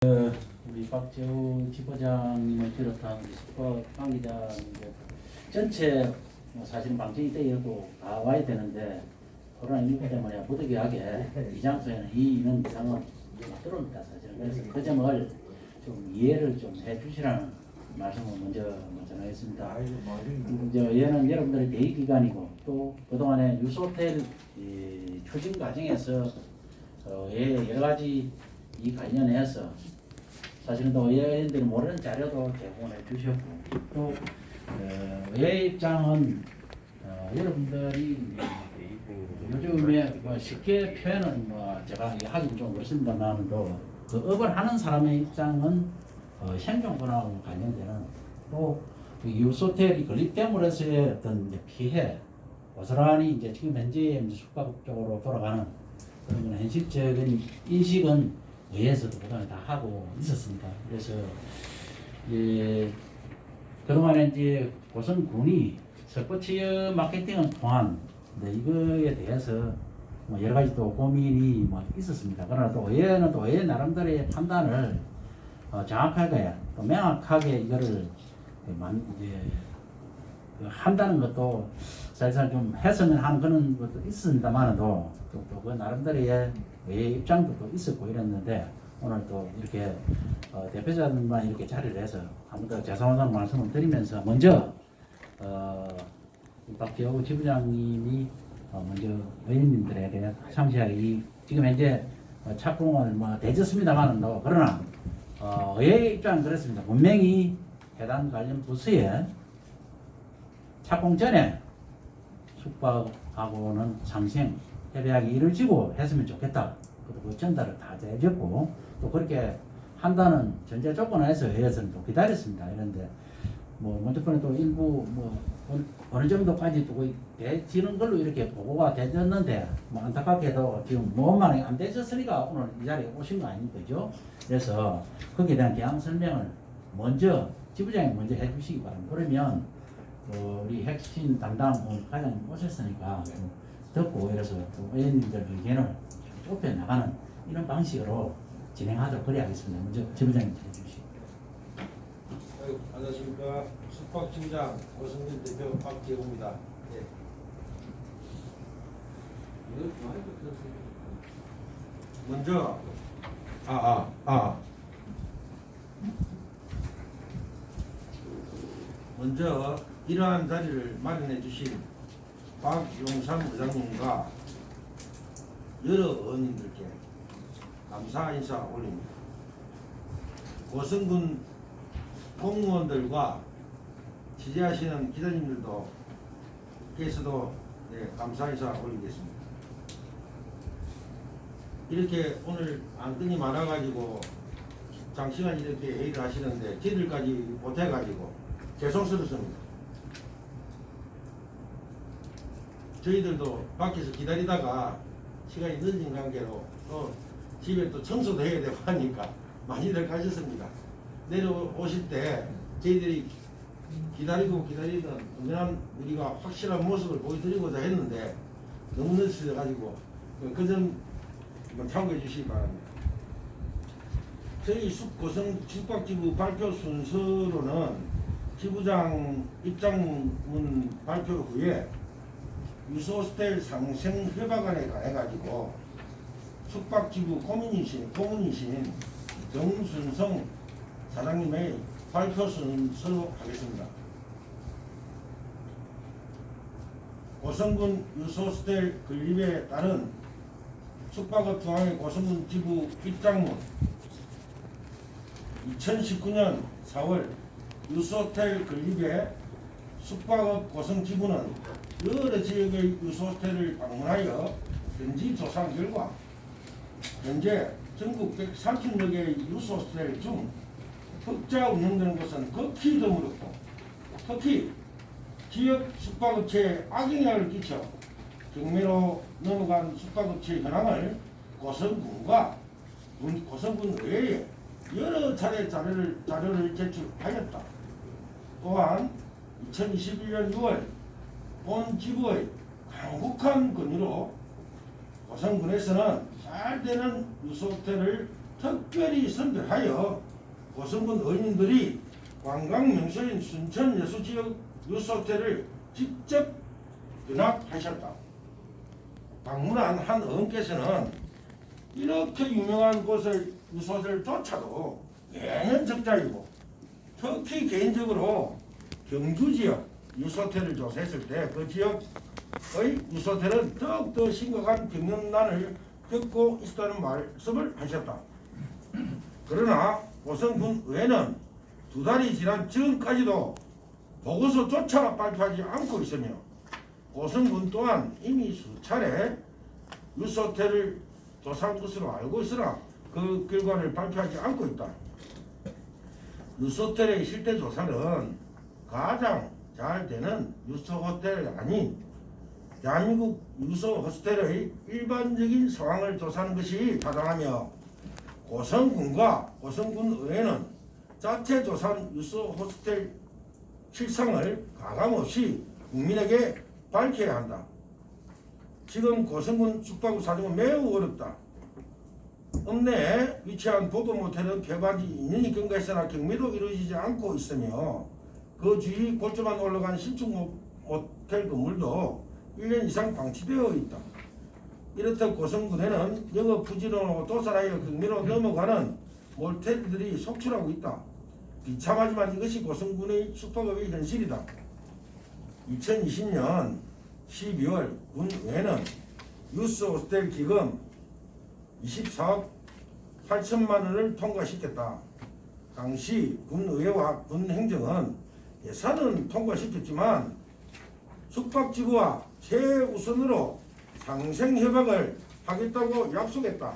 우리 박재우 지부장님을 비롯한 우리 숙박 관계자 전체 사실은 방청이 때여도 다 와야 되는데 코로나19 때문에 부득이하게 이 장소에는 이 인원 이상은 못 들어옵니다 사실은. 그래서 그 점을 좀 이해를 좀 해주시라는 말씀을 먼저 전하겠습니다. 얘는 여러분들의 대기 기간이고 또 그동안에 유소호텔 추진 과정에서 여러 가지 이 관련해서 사실은 또 의회인들이 모르는 자료도 제공을 해주셨고 또 의회 입장은 여러분들이 요즘에 뭐 쉽게 표현은 제가 하긴 좀 그렇습니다만도 그 업을 하는 사람의 입장은 생존권하고 관련되는 또 유소텔이 건립됨으로 해서의 어떤 피해 고스란히 이제 지금 현재 숙박 쪽으로 돌아가는 그런 현실적인 인식은 의회에서도 그동안 다 하고 있었습니다. 그래서 그동안에 이제 고성군이 석고치유 마케팅을 통한 이거에 대해서 여러 가지 또 고민이 있었습니다. 그러나 또 의회는 또 의회 나름대로의 판단을 정확하게 또 명확하게 이거를 이제 한다는 것도 사실상 좀 했으면 하는 그런 것도 있습니다만도 또 그 나름대로의 의회 입장도 또 있었고 이랬는데 오늘 또 이렇게 대표자들만 이렇게 자리를 해서 한 번 더 죄송하다는 말씀을 드리면서 먼저 박재우 지부장님이 먼저 의원님들에게 상세하게 지금 현재 착공을 되졌습니다만도 그러나 의회 입장은 그렇습니다. 분명히 해당 관련 부서에 착공 전에 숙박하고는 상생 협약이 이루어지고 했으면 좋겠다. 그 전달을 다 해줬고 또 그렇게 한다는 전제 조건에서 의회에서는 또 기다렸습니다. 이런데 먼저 번에 또 일부 어느 정도까지 또 되지는 걸로 이렇게 보고가 되졌는데 안타깝게도 지금 원만하게 안 되셨으니까 오늘 이 자리에 오신 거 아닙니까? 그죠? 그래서 거기에 대한 개항 설명을 먼저 지부장이 먼저 해주시기 바랍니다. 그러면 우리 핵심 담당 과장님 오셨으니까 듣고 그래서 의원님들 의견을 좁혀 나가는 이런 방식으로 진행하도록 그래 하겠습니다. 먼저 지부장님 해주시고. 안녕하십니까. 숙박팀장 고성민 대표 박재우입니다. 예. 먼저 먼저 이러한 자리를 마련해 주신 박용삼 의장님과 여러 의원님들께 감사 인사 올립니다. 고성군 공무원들과 취재하시는 기자님들도 께서도 감사 인사 올리겠습니다. 이렇게 오늘 안건이 많아가지고 장시간 이렇게 회의를 하시는데 저희들까지 못해가지고 죄송스럽습니다. 저희들도 밖에서 기다리다가 시간이 늦은 관계로 또 집에 또 청소도 해야 되고 하니까 많이들 가셨습니다. 내려오실 때 저희들이 기다리던 분명한 우리가 확실한 모습을 보여드리고자 했는데 너무 늦어가지고 그 점 참고해 주시기 바랍니다. 저희 고성 숙박지부 발표 순서로는 지부장 입장문 발표 후에 유소호텔 상생 협약안에 관해가지고 숙박지부 고문이신 정순성 사장님의 발표 순서로 하겠습니다. 고성군 유소호텔 건립에 따른 숙박업 중앙의 고성군 지부 입장문 2019년 4월 유소호텔 건립에 숙박업 고성지부는 여러 지역의 유소호텔을 방문하여 현지 조사 결과 현재 전국 130여 개의 유소호텔 중 흑자 운영되는 곳은 극히 드물었고 특히 지역 숙박업체에 악영향을 끼쳐 경매로 넘어간 숙박업체의 현황을 고성군과 고성군 의회에 여러 차례 자료를 제출하였다. 또한 2021년 6월 본 지부의 강국한 건의로 고성군에서는 잘 되는 유소호텔을 특별히 선별하여 고성군 의원님들이 관광명소인 순천여수지역 유스호텔을 직접 견학하셨다. 방문한 한 의원께서는 이렇게 유명한 곳을 유스호텔조차도 매년 적자이고 특히 개인적으로 경주지역 유스호텔을 조사했을 때 그 지역의 유스호텔은 더욱더 심각한 경영난을 겪고 있다는 말씀을 하셨다. 그러나 고성군 의회는 2달이 지난 지금까지도 보고서조차 발표하지 않고 있으며 고성군 또한 이미 수차례 유스호텔을 조사한 것으로 알고 있으나 그 결과를 발표하지 않고 있다. 유스호텔의 실태 조사는 가장 잘 되는 유스호텔이 아닌 대한민국 유스호텔의 일반적인 상황을 조사하는 것이 타당하며 고성군과 고성군의회는 자체 조사한 유스호텔 실상을 가감없이 국민에게 밝혀야 한다. 지금 고성군 숙박업 사정은 매우 어렵다. 읍내에 위치한 고급 모텔은 개관 지 2년이 경과했으나 경매도 이루어지지 않고 있으며 그 주위 골조만 올라간 신축 모텔 건물도 1년 이상 방치되어 있다. 이렇듯 고성군에는 영업 부지런하고 도산하여 경매로 넘어가는 모텔들이 속출하고 있다. 비참하지만 이것이 고성군의 숙박업의 현실이다. 2020년 12월 군의회는 유스호텔 기금 24억 8천만 원을 통과시켰다. 당시 군의회와 군행정은 예산은 통과시켰지만 숙박지구와 최우선으로 상생협약을 하겠다고 약속했다.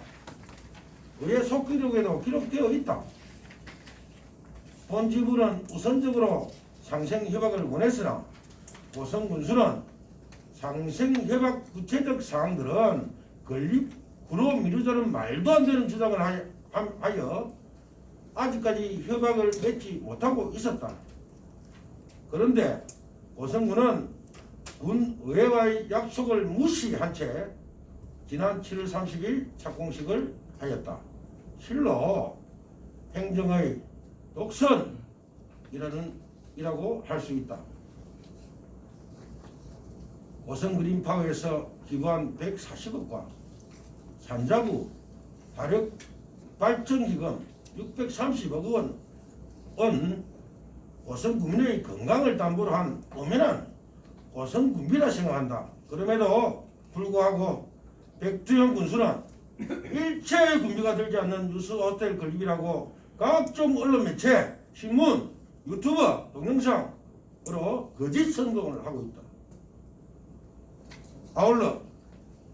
의회 속기록에도 기록되어 있다. 본지부는 우선적으로 상생협약을 원했으나 고성군수는 상생협약 구체적 사항들은 건립구로 미루자는 말도 안 되는 주장을 하여 아직까지 협약을 맺지 못하고 있었다. 그런데 고성군은 군의회와의 약속을 무시한 채 지난 7월 30일 착공식을 하였다. 실로 행정의 독선이라고 할 수 있다. 고성그린파워에서 기부한 140억과 산자부 화력발전기금 630억 원은 고성군민의 건강을 담보로 한 엄연한 고성군비라 생각한다. 그럼에도 불구하고 백두현 군수는 일체의 군비가 들지 않는 유스호텔 건립이라고 각종 언론 매체, 신문, 유튜브, 동영상으로 거짓 선동을 하고 있다. 아울러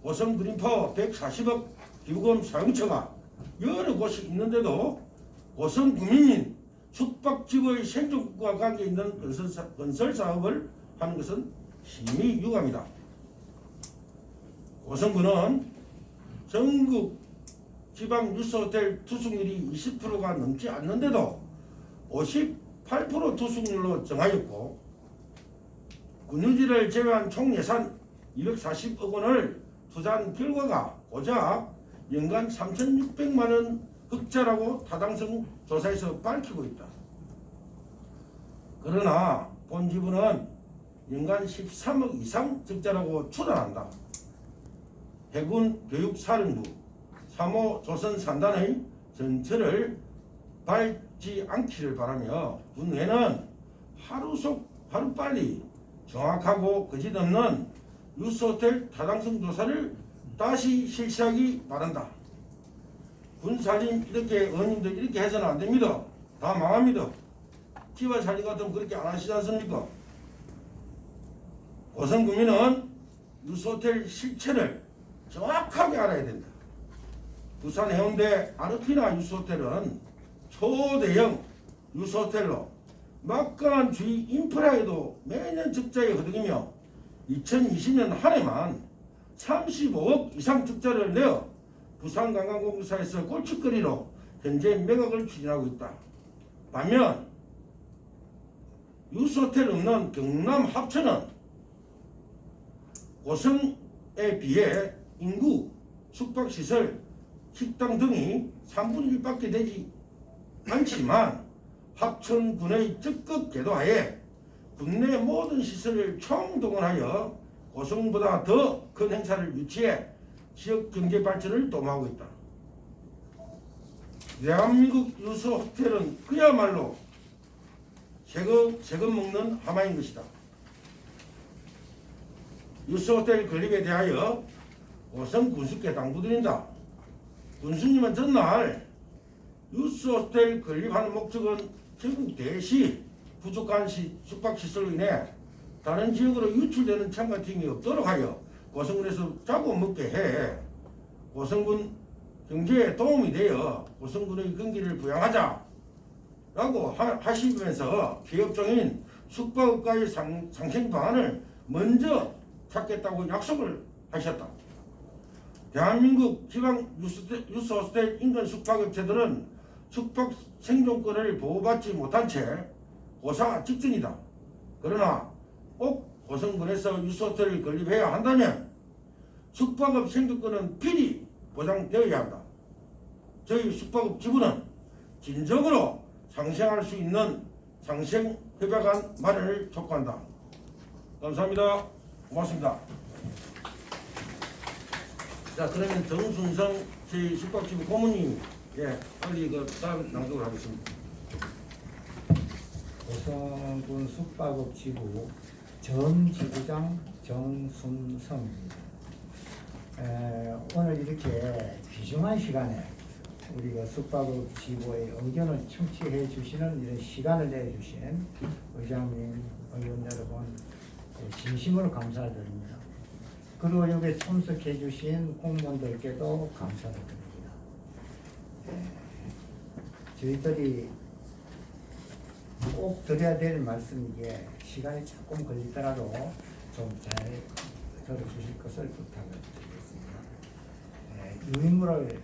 고성그린파워 140억 기부금 사용처가 여러 곳이 있는데도 고성구민인 숙박지구의 생존과 관계있는 건설사업을 하는 것은 심히 유감이다. 고성군은 전국 지방 유스호텔 투숙률이 20%가 넘지 않는데도 58% 투숙률로 정하였고 군유지를 제외한 총 예산 240억 원을 투자한 결과가 고작 연간 3,600만 원 흑자라고 타당성 조사에서 밝히고 있다. 그러나 본지부는 연간 13억 이상 적자라고 추론한다. 해군 교육사령부 3호 조선산단의 전철을 밟지 않기를 바라며 군회는 하루빨리 정확하고 거짓없는 유스호텔 타당성 조사를 다시 실시하기 바란다. 군사님 이렇게 의원님들 이렇게 해서는 안 됩니다. 다 망합니다. 기와 살림 같으면 그렇게 안 하시지 않습니까? 고성군민은 유스호텔 실체를 정확하게 알아야 된다. 부산 해운대 아르피나 유스호텔은 초대형 유스호텔로 막강한 주위 인프라에도 매년 적자에 허덕이며 2020년 한 해만 35억 이상 적자를 내어 부산관광공사에서 골칫거리로 현재 매각을 추진하고 있다. 반면 유스호텔 없는 경남 합천은 고성에 비해 인구, 숙박시설, 식당 등이 3분의 1밖에 되지 않지만 합천군의 적극 계도하에 국내 모든 시설을 총동원하여 고성보다 더 큰 행사를 유치해 지역 경제 발전을 도모하고 있다. 대한민국 유수 호텔은 그야말로 세금 먹는 하마인 것이다. 유수 호텔 건립에 대하여 고성 군수께 당부드린다. 군수님은 전날 유수 호텔 건립하는 목적은 전국 대시 부족한 숙박시설로 인해 다른 지역으로 유출되는 참가팀이 없도록 하여 고성군에서 잡아먹게 해 고성군 경제에 도움이 되어 고성군의 경기를 부양하자 라고 하시면서 피업종인 숙박업과의 상생 방안을 먼저 찾겠다고 약속을 하셨다. 대한민국 지방 유스호스텔 인근 숙박업체들은 숙박 생존권을 보호받지 못한 채 고사 직전이다. 그러나 꼭 고성군에서 유스호텔을 건립해야 한다면 숙박업 생존권은 필히 보장되어야 한다. 저희 숙박업 지부는 진정으로 상생할 수 있는 상생협약안 마련을 촉구한다. 감사합니다. 고맙습니다. 자, 그러면 정순성 저희 숙박지부 고문님, 빨리 다음 낭독을 하겠습니다. 고성군 숙박업 지부 전 지부장 정순성입니다. 오늘 이렇게 귀중한 시간에 우리가 숙박업 지부의 의견을 청취해 주시는 이런 시간을 내주신 의장님, 의원 여러분 진심으로 감사를 드립니다. 그리고 여기에 참석해 주신 공무원들께도 감사를 드립니다. 저희들이 꼭 드려야 될 말씀이기에 시간이 조금 걸리더라도 좀 잘 들어주실 것을 부탁을 드리겠습니다. 유인물을